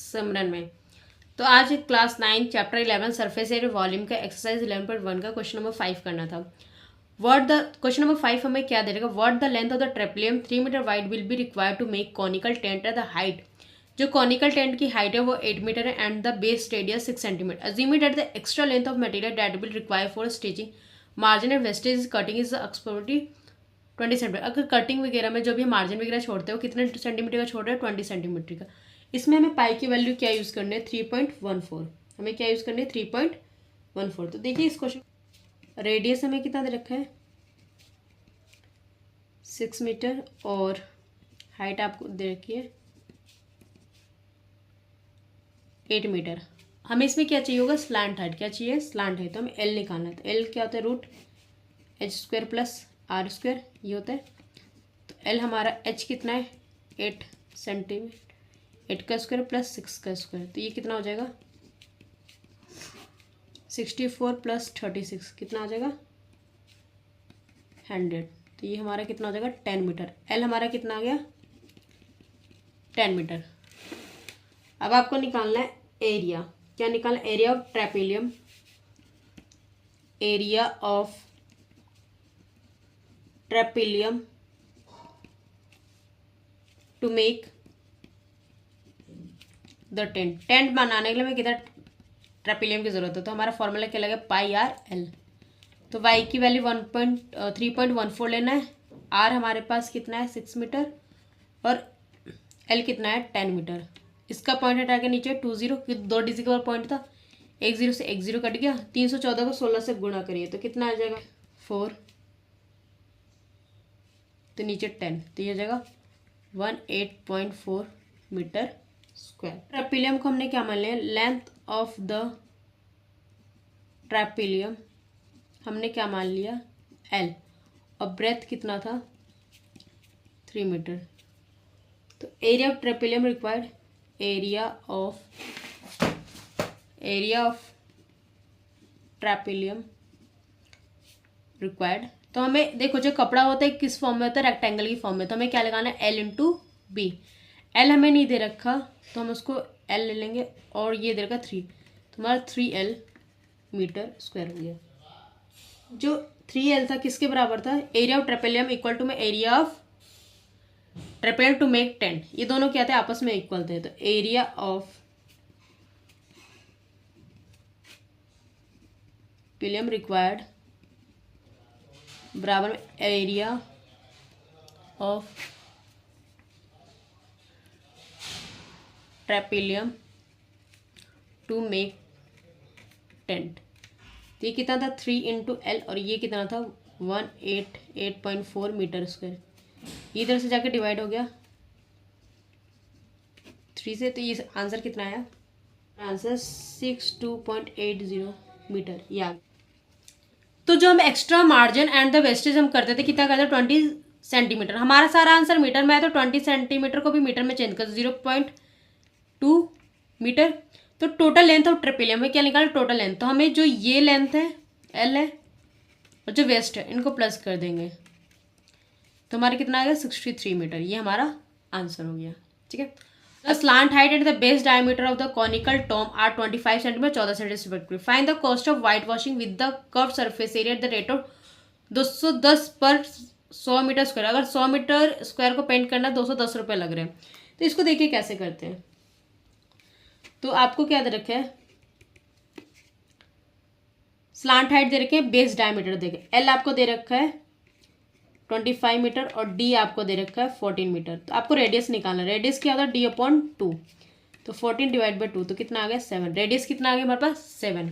सिमरन में। तो आज class 9 chapter 11 surface area volume का एक्सरसाइज 11.1 का क्वेश्चन नंबर 5 करना था। क्वेश्चन नंबर 5 हमें क्या दे देगा, what the length of the tarpaulin 3 metre wide will be required to make conical tent at the height. जो कॉनिकल टेंट की हाइट है वो 8 मीटर है and the base radius 6 centimetre. Assume that the extra length of material that will require for stitching margin and wastage cutting is एक्सपोर्टी 20 centimetre. अगर cutting वगैरह में जो भी मार्जिन वगैरह छोड़ते हो कितने सेंटीमीटर का छोड़ रहे हैं, 20 सेंटीमीटर का। इसमें हमें पाई की वैल्यू क्या यूज़ करनी है, 3.14। हमें क्या यूज़ करनी है, 3.14। तो देखिए इस क्वेश्चन रेडियस हमें कितना दे रखा है, 6 मीटर और हाइट आपको दे रखी है 8 मीटर। हमें इसमें क्या चाहिए होगा, स्लांट हाइट। क्या चाहिए, स्लांट हाइट। तो हमें एल निकालना है। तो एल क्या होता है, root H square plus R square, ये होता है। तो एल हमारा एच कितना है, 8 सेंटीमीटर। 8 का स्क्वायर प्लस 6 का स्क्वायर, तो ये कितना हो जाएगा, 64 प्लस 36 कितना आ जाएगा, 100। तो ये हमारा कितना हो जाएगा, 10 मीटर। एल हमारा कितना आ गया, 10 मीटर। अब आपको निकालना है एरिया। क्या निकालना है, area of tarpaulin. Area of tarpaulin to make the tent. Tent बनाने के लिए हमें कितना ट्रेपेलियम की जरूरत है, तो हमारा फॉर्मूला क्या लगेगा, पाई आर एल। तो वाई की वैल्यू 3.14 लेना है। आर हमारे पास कितना है, 6 मीटर और एल कितना है, 10 मीटर। इसका पॉइंट हटा के नीचे 20, 2 डिजिट का पॉइंट था, 1 0 से 1 0 कट गया। 314 को 16 से गुणा करिए तो कितना आ जाएगा, 4। तो नीचे 10, तो ये हो जाएगा 18.4 मीटर स्क्वायर। ट्रेपेलियम को हमने क्या मान लिया, लेंथ ऑफ द ट्रेपेलियम हमने क्या मान लिया, एल, और ब्रेथ कितना था, 3 मीटर। तो area of tarpaulin required, area of tarpaulin required. तो हमें देखो जो कपड़ा होता है किस फॉर्म में होता है, रेक्टेंगल की फॉर्म में। तो हमें क्या लगाना है, एल इंटू बी। एल हमें नहीं दे रखा तो हम उसको एल ले लेंगे और ये दे रखा 3, तो हमारा 3L मीटर स्क्वायर हो गया। जो 3L था किसके बराबर था, area of tarpaulin equal to में area of tarpaulin to make tent. ये दोनों क्या थे, आपस में इक्वल थे। तो एरिया ऑफ ट्रेपेलियम रिक्वायर्ड बराबर में area of tarpaulin to make tent. तो ये कितना था, 3 इंटू एल और ये कितना था, 188.4 मीटर स्क्वायर। इधर से जाके डिवाइड हो गया 3 से, तो ये आंसर कितना आया, आंसर 62.80 मीटर। या तो जो हम extra margin and the wastage हम करते थे कितना करते थे, 20 सेंटीमीटर। हमारा सारा आंसर मीटर में है तो 20 सेंटीमीटर को भी मीटर में चेंज कर, 0.2 मीटर। तो टोटल लेंथ ऑफ ट्रेपेलियम में क्या निकालना, टोटल लेंथ। तो हमें जो ये लेंथ है एल है और जो वेस्ट है इनको प्लस कर देंगे तो हमारा कितना आ गया, 63 मीटर। ये हमारा आंसर हो गया। ठीक है। The slant height and the base diameter of the conical tomb are 25 centimetre 14 centimetre. Find the cost of white washing with the curve surface area at the rate of 210 per 100 metre square. अगर 100 metre square को paint करना 210 रुपये लग रहे हैं। तो इसको देखिए कैसे करते हैं। तो आपको क्या दे रखे है, स्लांट हाइट दे रखे हैं, बेस डायमीटर देखे, एल आपको दे रखा है 25 मीटर और डी आपको दे रखा है 14 मीटर। तो आपको रेडियस निकालना है। रेडियस क्या होता है, d/2। तो 14 डिवाइड बाई 2 तो कितना आ गया, 7। रेडियस कितना आ गया हमारे पास, 7।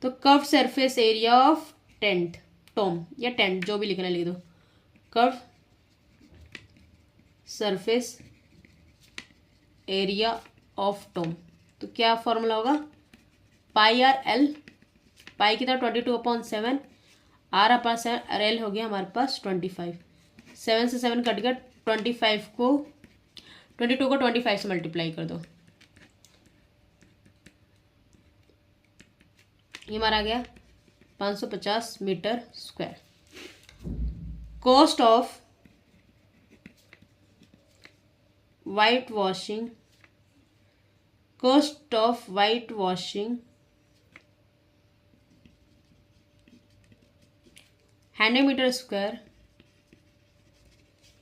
तो curve surface area of tent, Tom या टेंट जो भी लिखना लिख दो, curve surface area of Tom. तो क्या फॉर्मूला होगा, पाई आर एल। पाई कितना, 22/7, आर अपॉन 7, और एल हो गया हमारे पास 25। 7 से 7 कट गया, 22 को 25 से मल्टीप्लाई कर दो, ये हमारा आ गया 550 metre square. Cost of white washing cost of white washing 100 metre square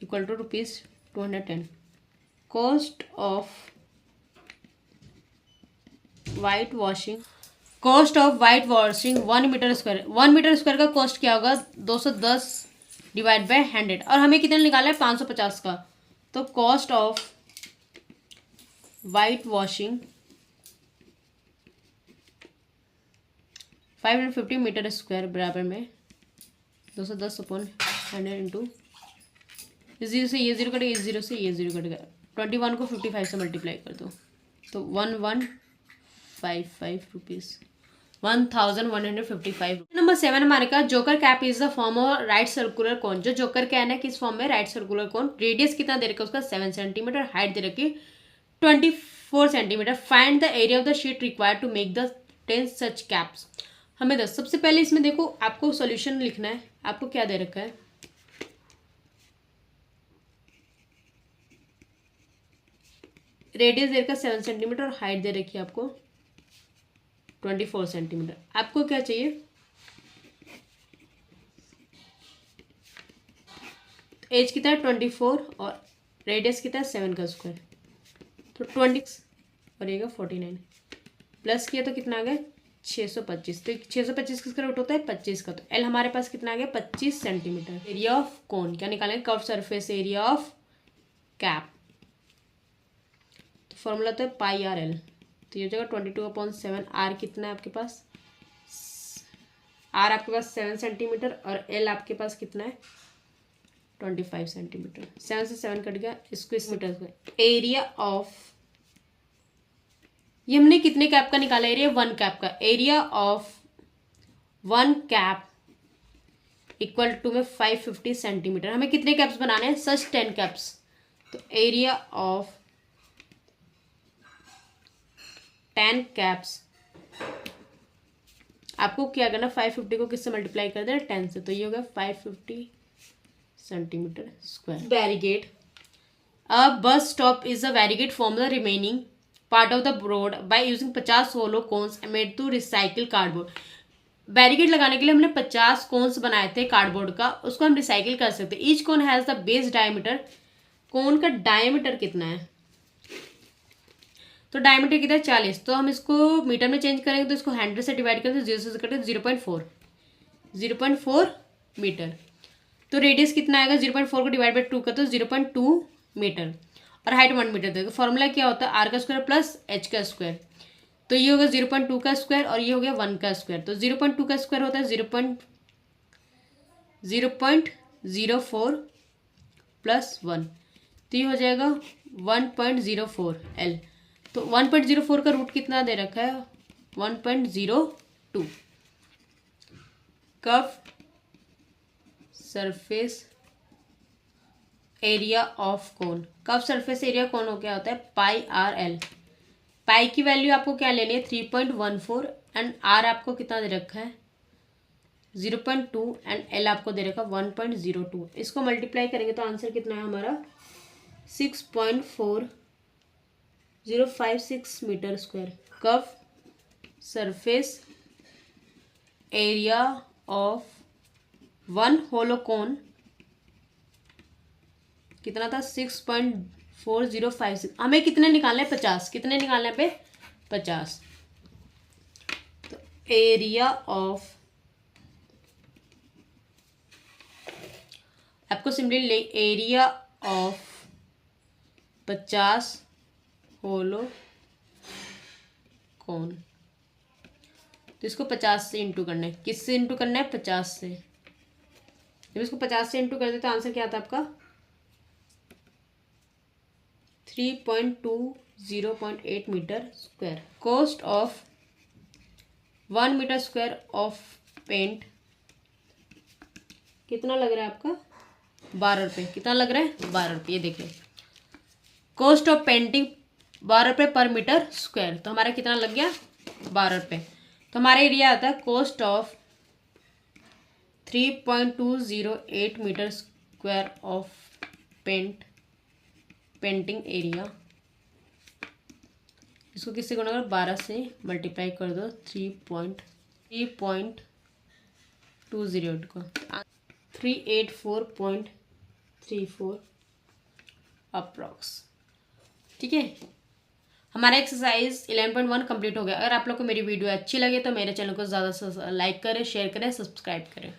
equal to ₹210. Cost of white washing 1 metre square, 1 metre square का कॉस्ट क्या होगा 210 डिवाइड बाय 100, और हमें कितना निकाला है 550 का। तो cost of white washing 550 metre square बराबर में 210/100 इंटू, जीरो से ये जीरो कटेगा, इस जीरो से ये जीरो कटेगा, 21 को 55 से मल्टीप्लाई कर दो तो 1155 रुपीज़, 1155। नंबर 7 हमारे का joker cap is the form of right circular cone. जो जोकर कैन है किस फॉर्म में, राइट सर्कुलर कोन। रेडियस कितना दे रखा है उसका 7 सेंटीमीटर, हाइट दे रखी 24 centimetre. Find the area of the sheet required to make the 10 such caps. हमें 10, सबसे पहले इसमें देखो आपको सॉल्यूशन लिखना है। आपको क्या दे रखा है, रेडियस दे रखा 7 सेंटीमीटर और हाइट दे रखी है आपको 24 सेंटीमीटर। आपको क्या चाहिए, एज कितना है 24 और रेडियस कितना है 7 का स्क्वायर, तो 20 और ये 49 प्लस किया तो कितना आ गया 625। तो 625 किसका रूट होता है 25 का, तो एल हमारे पास कितना आ गया 25 सेंटीमीटर। एरिया ऑफ कोन क्या निकालेंगे, curve surface area of cap, तो फॉर्मूला तो है πRL, तो ये हो जाएगा 22/7। आर कितना है आपके पास, आर आपके पास 7 सेंटीमीटर और एल आपके पास कितना है 25 सेंटीमीटर। 7 से 7 कट गया, इसको इस मीटर से। एरिया ऑफ, ये हमने कितने कैप का निकाला, एरिया 1 कैप का। Area of 1 cap equal to में 550 सेंटीमीटर। हमें कितने कैप्स बनाने हैं, सच 10 कैप्स। तो एरिया ऑफ 10 कैप्स, आपको क्या करना 550 को किससे मल्टीप्लाई कर देना 10 से, तो ये होगा 550 centimetre square. Barricade, a bus stop is a barricade form the remaining part of the road by using 50 hollow cones made to recycle cardboard. Barricade लगाने के लिए हमने 50 कोन्स बनाए थे कार्डबोर्ड का, उसको हम रिसाइकिल कर सकते हैं। Each cone has the base diameter, cone का डायमीटर कितना है, तो डायमीटर कितना है 40, तो हम इसको मीटर में चेंज करेंगे तो इसको 100 से डिवाइड करेंगे तो 0 से करेंगे 0.4 मीटर। तो रेडियस कितना आएगा 0.4 को डिवाइड बाई 2 का तो 0.2 मीटर, और हाइट 1 मीटर देगा। फॉर्मूला क्या होता है आर का स्क्वायर प्लस एच का स्क्वायर, तो ये होगा 0.2 का स्क्वायर और ये हो गया 1 का स्क्वायर। तो 0.2 का स्क्वायर होता है 0.04 प्लस 1, तो ये हो जाएगा 1.04 एल। तो 1.04 का रूट कितना दे रखा है 1.02। Curve surface area of cone, curve surface area cone हो क्या होता है πRL। पाई की वैल्यू आपको क्या लेनी है 3.14 एंड आर आपको कितना दे रखा है 0.2 एंड एल आपको दे रखा है 1.02। इसको मल्टीप्लाई करेंगे तो आंसर कितना है हमारा 6.4056 metre square. Curve surface area of 1 hollow cone कितना था 6.4056। हमें कितने निकालने हैं 50, कितने निकालने पे 50। तो एरिया ऑफ, आपको सिंपली एरिया ऑफ 50 होलो कोन, तो इसको 50 से इंटू करना है, किससे इंटू करना है 50 से। जब इसको 50 से इंटू कर दे तो आंसर क्या आता है आपका 3.20.8 metre square. Cost of 1 metre square of paint कितना लग रहा है आपका 12 रुपये। कितना लग रहा है 12 रुपये। ये देखिए कॉस्ट ऑफ पेंटिंग 12 रुपये पर मीटर स्क्वायर, तो हमारा कितना लग गया 12 रुपये। तो हमारा एरिया आता है cost of 3.208 metre square of painting area इसको किससे गुणा करो, 12 से मल्टीप्लाई कर दो 3.20 को 384.34 अप्रॉक्स। ठीक है, हमारा एक्सरसाइज 11.1 कंप्लीट हो गया। अगर आप लोग को मेरी वीडियो अच्छी लगे तो मेरे चैनल को ज़्यादा से लाइक करें, शेयर करें, सब्सक्राइब करें।